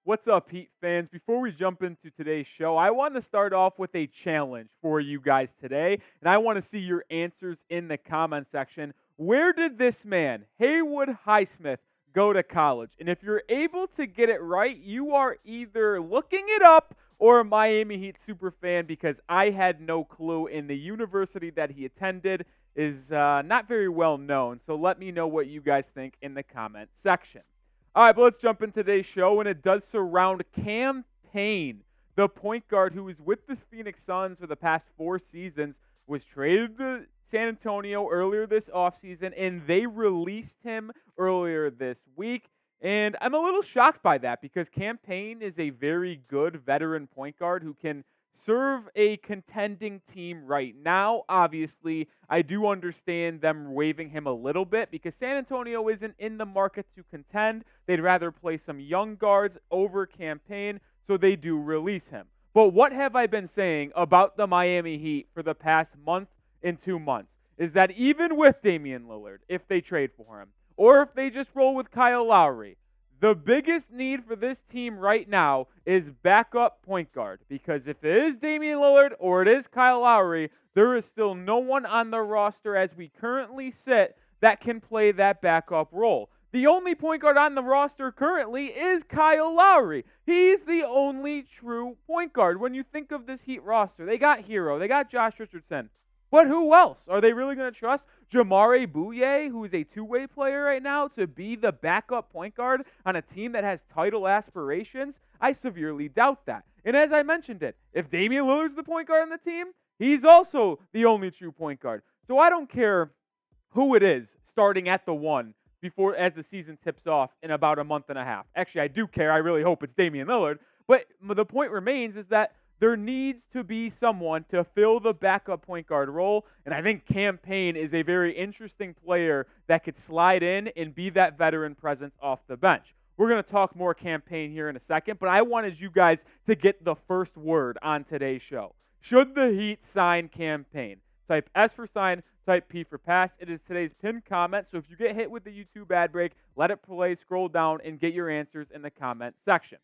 What's up, Heat fans? Before we jump into today's show, I want to start off with a challenge for you guys today, and I want to see your answers in the comment section. Where did this man, Haywood Highsmith, go to college? And if you're able to get it right, you are either looking it up or a Miami Heat super fan, because I had no clue, and the university that he attended is not very well known. So let me know what you guys think in the comment section. All right, but let's jump into today's show, and it does surround Cam Payne, the point guard who is with the Phoenix Suns for the past 4 seasons, was traded to San Antonio earlier this offseason, and they released him earlier this week. And I'm a little shocked by that, because Cam Payne is a very good veteran point guard who can serve a contending team right now. Obviously, I do understand them waiving him a little bit because San Antonio isn't in the market to contend. They'd rather play some young guards over Cam Payne, so they do release him. But what have I been saying about the Miami Heat for the past month and 2 months? Is that even with Damian Lillard, if they trade for him, or if they just roll with Kyle Lowry, the biggest need for this team right now is backup point guard, because if it is Damian Lillard or it is Kyle Lowry, there is still no one on the roster as we currently sit that can play that backup role. The only point guard on the roster currently is Kyle Lowry. He's the only true point guard. When you think of this Heat roster, they got Hero, they got Josh Richardson. But who else? Are they really going to trust Jamare Bouye, who is a two-way player right now, to be the backup point guard on a team that has title aspirations? I severely doubt that. And as I mentioned it, if Damian Lillard's the point guard on the team, he's also the only true point guard. So I don't care who it is starting at the 1 before as the season tips off in about a month and a half. Actually, I do care. I really hope it's Damian Lillard. But the point remains is that there needs to be someone to fill the backup point guard role, and I think Cam Payne is a very interesting player that could slide in and be that veteran presence off the bench. We're going to talk more Cam Payne here in a second, but I wanted you guys to get the first word on today's show. Should the Heat sign Cam Payne? Type S for sign, type P for pass. It is today's pinned comment, so if you get hit with the YouTube ad break, let it play, scroll down, and get your answers in the comment section.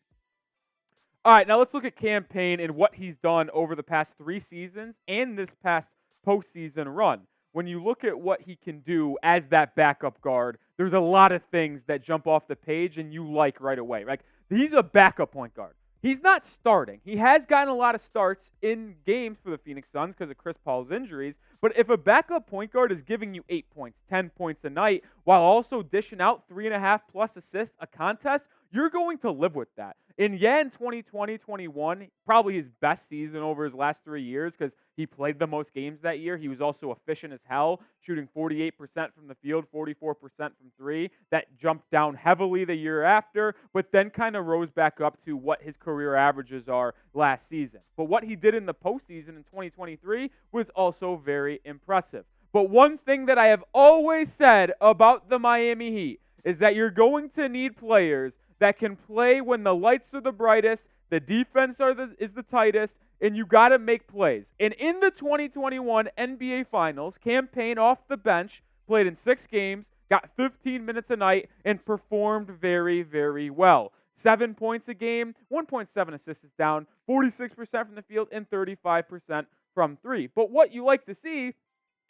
All right, now let's look at Cam Payne and what he's done over the past 3 seasons and this past postseason run. When you look at what he can do as that backup guard, there's a lot of things that jump off the page and you like right away. Like, he's a backup point guard. He's not starting. He has gotten a lot of starts in games for the Phoenix Suns because of Chris Paul's injuries. But if a backup point guard is giving you 8 points, 10 points a night, while also dishing out 3.5+ assists a contest, you're going to live with that. And yeah, in 2020-21, probably his best season over his last 3 years because he played the most games that year. He was also efficient as hell, shooting 48% from the field, 44% from 3. That jumped down heavily the year after, but then kind of rose back up to what his career averages are last season. But what he did in the postseason in 2023 was also very impressive. But one thing that I have always said about the Miami Heat is that you're going to need players that can play when the lights are the brightest, the defense is the tightest, and you got to make plays. And in the 2021 NBA Finals, Cam Payne off the bench played in 6 games, got 15 minutes a night, and performed very, very well. 7 points a game, 1.7 assists is down, 46% from the field, and 35% from 3. But what you like to see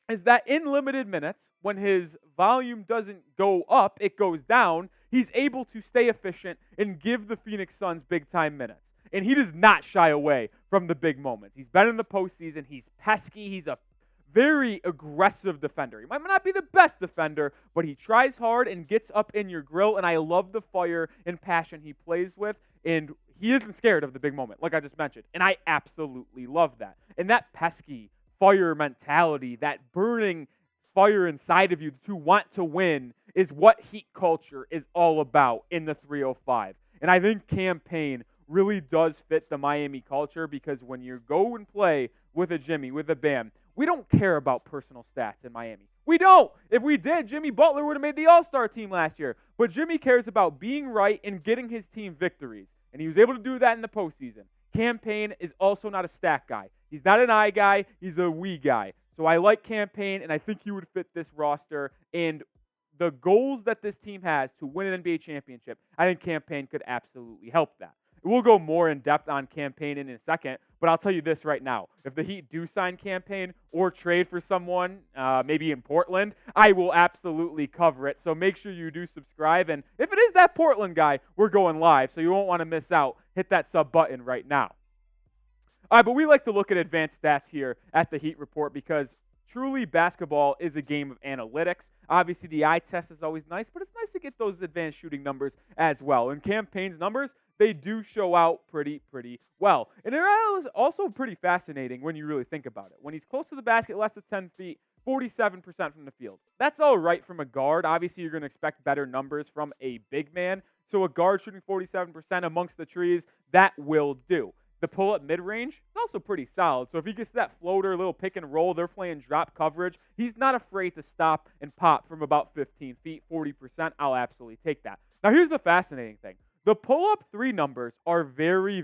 is that in limited minutes, when his volume doesn't go up, it goes down, he's able to stay efficient and give the Phoenix Suns big-time minutes. And he does not shy away from the big moments. He's been in the postseason. He's pesky. He's a very aggressive defender. He might not be the best defender, but he tries hard and gets up in your grill, and I love the fire and passion he plays with, and he isn't scared of the big moment, like I just mentioned, and I absolutely love that. And that pesky fire mentality, that burning fire inside of you to want to win is what Heat culture is all about in the 305. And I think Cam Payne really does fit the Miami culture, because when you go and play with a Jimmy, with a Bam, we don't care about personal stats in Miami. We don't. If we did, Jimmy Butler would have made the All-Star team last year. But Jimmy cares about being right and getting his team victories. And he was able to do that in the postseason. Cam Payne is also not a stat guy. He's not an I guy. He's a we guy. So I like Cam Payne, and I think he would fit this roster. And the goals that this team has to win an NBA championship, I think Cam Payne could absolutely help that. We'll go more in depth on Cam Payne in a second, but I'll tell you this right now. If the Heat do sign Cam Payne or trade for someone, maybe in Portland, I will absolutely cover it. So make sure you do subscribe. And if it is that Portland guy, we're going live, so you won't want to miss out. Hit that sub button right now. All right, but we like to look at advanced stats here at the Heat Report because truly basketball is a game of analytics. Obviously, the eye test is always nice, but it's nice to get those advanced shooting numbers as well. And Cam Payne's numbers, they do show out pretty well. And they're also pretty fascinating when you really think about it. When he's close to the basket, less than 10 feet, 47% from the field. That's all right from a guard. Obviously, you're going to expect better numbers from a big man. So a guard shooting 47% amongst the trees, that will do. The pull-up mid-range is also pretty solid. So if he gets that floater, little pick and roll, they're playing drop coverage, he's not afraid to stop and pop from about 15 feet, 40%. I'll absolutely take that. Now, here's the fascinating thing. The pull-up three numbers are very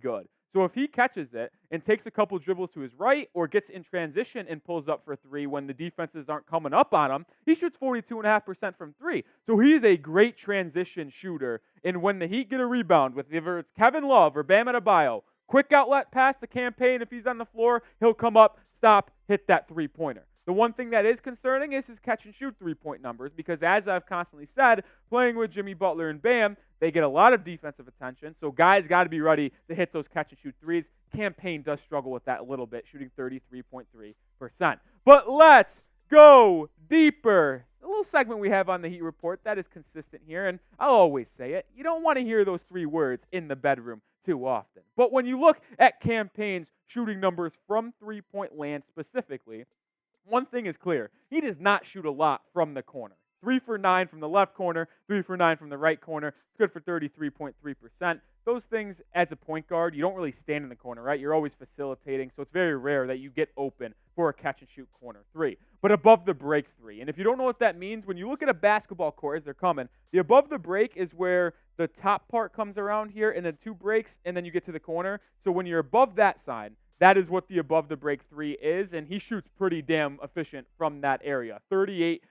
good. So if he catches it and takes a couple dribbles to his right or gets in transition and pulls up for three when the defenses aren't coming up on him, he shoots 42.5% from three. So he is a great transition shooter. And when the Heat get a rebound with either it's Kevin Love or Bam Adebayo, quick outlet pass to Cam Payne. If he's on the floor, he'll come up, stop, hit that three-pointer. The one thing that is concerning is his catch-and-shoot three-point numbers because, as I've constantly said, playing with Jimmy Butler and Bam, they get a lot of defensive attention, so guys got to be ready to hit those catch-and-shoot threes. Cam Payne does struggle with that a little bit, shooting 33.3%. But let's go deeper. A little segment we have on the Heat Report that is consistent here, and I'll always say it. You don't want to hear those three words in the bedroom too often. But when you look at Cam Payne's shooting numbers from three-point land specifically, one thing is clear. He does not shoot a lot from the corner. 3 for 9 from the left corner, 3 for 9 from the right corner. It's good for 33.3%. Those things, as a point guard, you don't really stand in the corner, right? You're always facilitating, so it's very rare that you get open for a catch-and-shoot corner three. But above the break three, and if you don't know what that means, when you look at a basketball court as they're coming, the above the break is where the top part comes around here, and then two breaks, and then you get to the corner. So when you're above that side, that is what the above the break three is, and he shoots pretty damn efficient from that area. 38%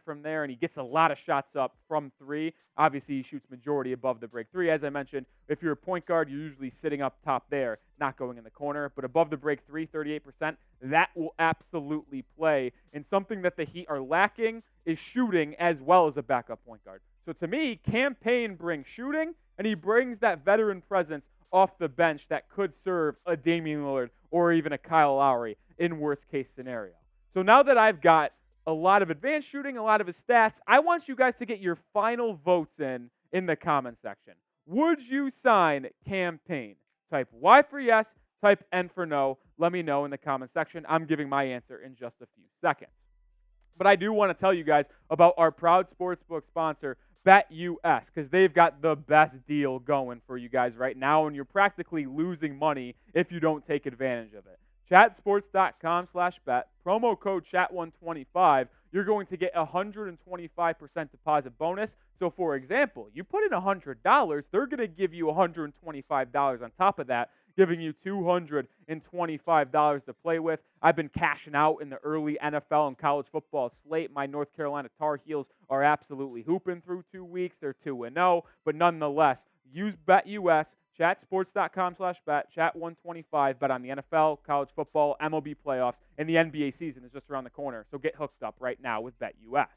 from there, and he gets a lot of shots up from three. Obviously, he shoots majority above the break three. As I mentioned, if you're a point guard, you're usually sitting up top there, not going in the corner. But above the break three, 38%, that will absolutely play. And something that the Heat are lacking is shooting as well as a backup point guard. So to me, Cam Payne brings shooting, and he brings that veteran presence off the bench that could serve a Damian Lillard or even a Kyle Lowry in worst case scenario. So now that I've got a lot of advanced shooting, a lot of his stats, I want you guys to get your final votes in the comment section. Would you sign Cam Payne? Type Y for yes, type N for no. Let me know in the comment section. I'm giving my answer in just a few seconds. But I do want to tell you guys about our proud sportsbook sponsor, BetUS, because they've got the best deal going for you guys right now, and you're practically losing money if you don't take advantage of it. Chatsports.com/bet, promo code chat125, you're going to get a 125% deposit bonus. So, for example, you put in $100, they're going to give you $125 on top of that, giving you $225 to play with. I've been cashing out in the early NFL and college football slate. My North Carolina Tar Heels are absolutely hooping through 2 weeks. They're 2-0, but nonetheless, use BetUS, chatsports.com/bet, chat125, bet on the NFL, college football, MLB playoffs, and the NBA season is just around the corner. So get hooked up right now with BetUS.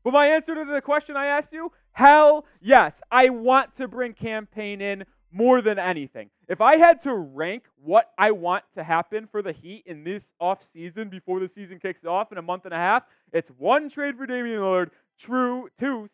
But my answer to the question I asked you, hell yes. I want to bring Cam Payne in more than anything. If I had to rank what I want to happen for the Heat in this offseason before the season kicks off in a month and a half, it's 1, trade for Damian Lillard, 2,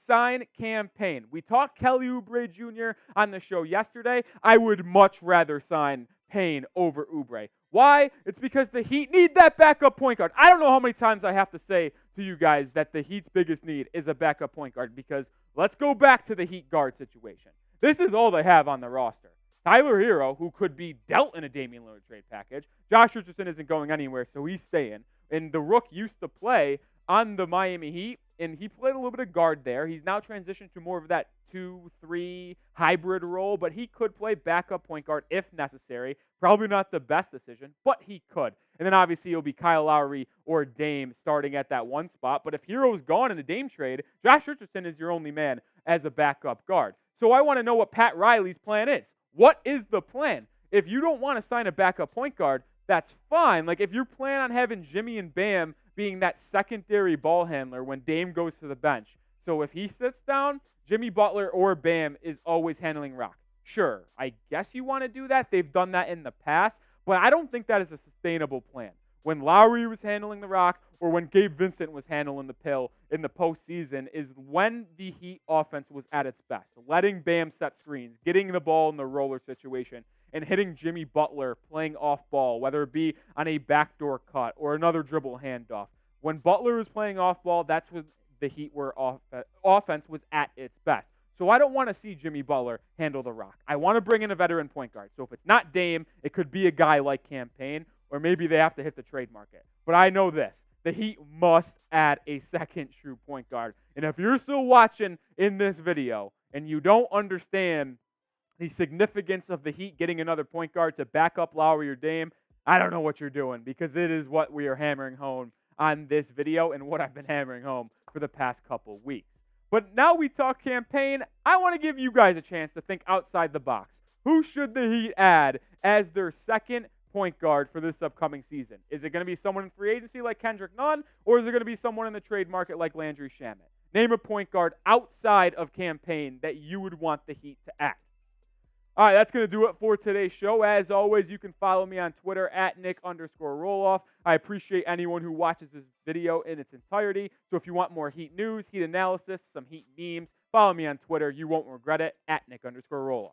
sign Cam Payne. We talked Kelly Oubre Jr. on the show yesterday. I would much rather sign Payne over Oubre. Why? It's because the Heat need that backup point guard. I don't know how many times I have to say to you guys that the Heat's biggest need is a backup point guard, because let's go back to the Heat guard situation. This is all they have on the roster. Tyler Hero, who could be dealt in a Damian Lillard trade package. Josh Richardson isn't going anywhere, so he's staying. And the Rook used to play on the Miami Heat, and he played a little bit of guard there. He's now transitioned to more of that 2-3 hybrid role, but he could play backup point guard if necessary. Probably not the best decision, but he could. And then obviously it'll be Kyle Lowry or Dame starting at that one spot. But if Hero's gone in the Dame trade, Josh Richardson is your only man as a backup guard. So I want to know what Pat Riley's plan is. What is the plan? If you don't want to sign a backup point guard, that's fine. Like if you plan on having Jimmy and Bam being that secondary ball handler when Dame goes to the bench. So if he sits down, Jimmy Butler or Bam is always handling rock. Sure, I guess you want to do that. They've done that in the past, but I don't think that is a sustainable plan. When Lowry was handling the rock or when Gabe Vincent was handling the pill in the postseason is when the Heat offense was at its best. Letting Bam set screens, getting the ball in the roller situation, and hitting Jimmy Butler playing off ball, whether it be on a backdoor cut or another dribble handoff. When Butler was playing off ball, that's when the Heat were offense was at its best. So I don't want to see Jimmy Butler handle the rock. I want to bring in a veteran point guard. So if it's not Dame, it could be a guy like Cam Payne, or maybe they have to hit the trade market. But I know this. The Heat must add a second true point guard. And if you're still watching in this video and you don't understand the significance of the Heat getting another point guard to back up Lowry or Dame, I don't know what you're doing, because it is what we are hammering home on this video and what I've been hammering home for the past couple weeks. But now we talk Cam Payne, I want to give you guys a chance to think outside the box. Who should the Heat add as their second point guard for this upcoming season? Is it going to be someone in free agency like Kendrick Nunn, or is it going to be someone in the trade market like Landry Shamet? Name a point guard outside of Cam Payne that you would want the Heat to add. All right, that's going to do it for today's show. As always, you can follow me on Twitter at Nic_Rohloff. I appreciate anyone who watches this video in its entirety. So if you want more Heat news, Heat analysis, some Heat memes, follow me on Twitter. You won't regret it, at Nic_Rohloff.